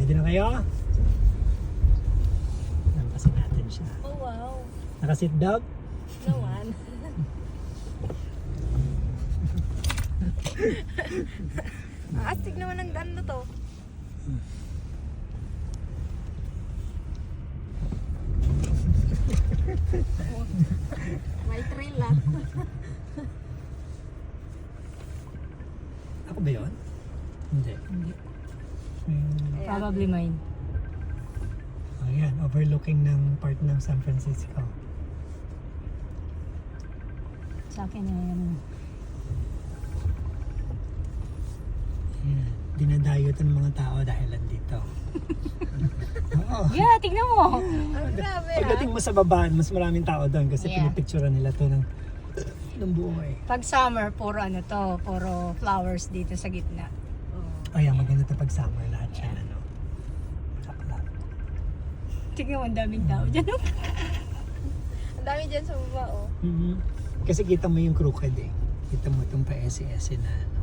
Ready na kayo? Lampasin natin siya. Oh, wow. Naka-seat belt? Naman. Astig naman ang daan na to. May thrill ah. Ako ba yun? Hindi. Hindi. Ayan. Probably mine. Ayan, overlooking ng part ng San Francisco. Sa akin yan. Ayan, dinadayo ito ng mga tao dahil nandito. Oo. Yeah, tignan mo. Ang grabe ah. Pagdating mo sa baba, mas maraming tao doon kasi Yeah. pinipicturean nila to ng buhay. Pag summer, puro ano to, puro flowers dito sa gitna. Oh. Ayan, maganda ito pag summer lahat siya. Ano. Bulaklak. Tignan mo, ang daming tao dyan. Ang dami dyan sa baba oh. Mhm. Kasi kita mo yung crooked eh. Kita mo itong pa-SES na ano.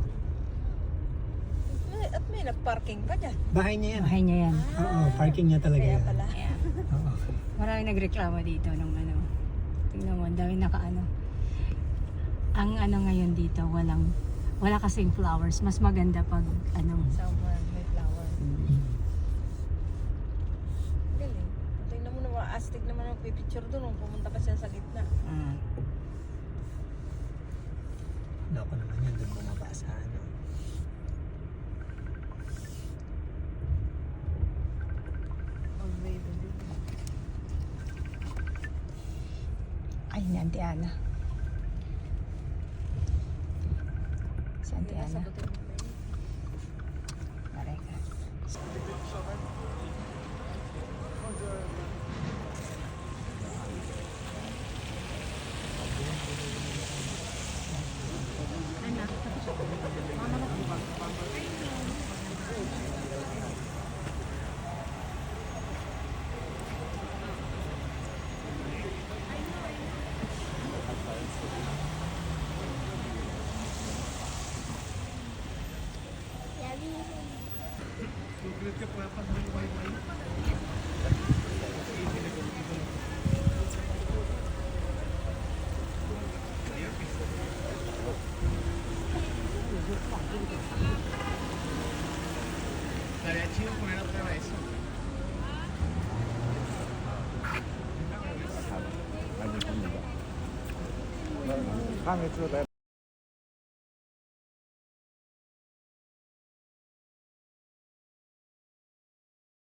At may nag-parking pa dyan. Bahay niya yan. Bahay niya yan. Oo, parking niya talaga Kaya yan. pala. Ayan. Oo. Maraming nagreklamo dito ng ano. Tingnan mo, ang daming nakaano. Ang ano ngayon dito, wala kasing flowers. Mas maganda pag ano. Summer, may flower. Mhm. Galing. Tingnan mo naman, astig naman ang pipicture doon nung pumunta ka siya sa gitna. Loko naman yun, doon bumaba sa ano. Oh, baby. Ay, ni Auntie Ana. Si Hindi Auntie na Ana. sagutin mo pa yun. Maray ka.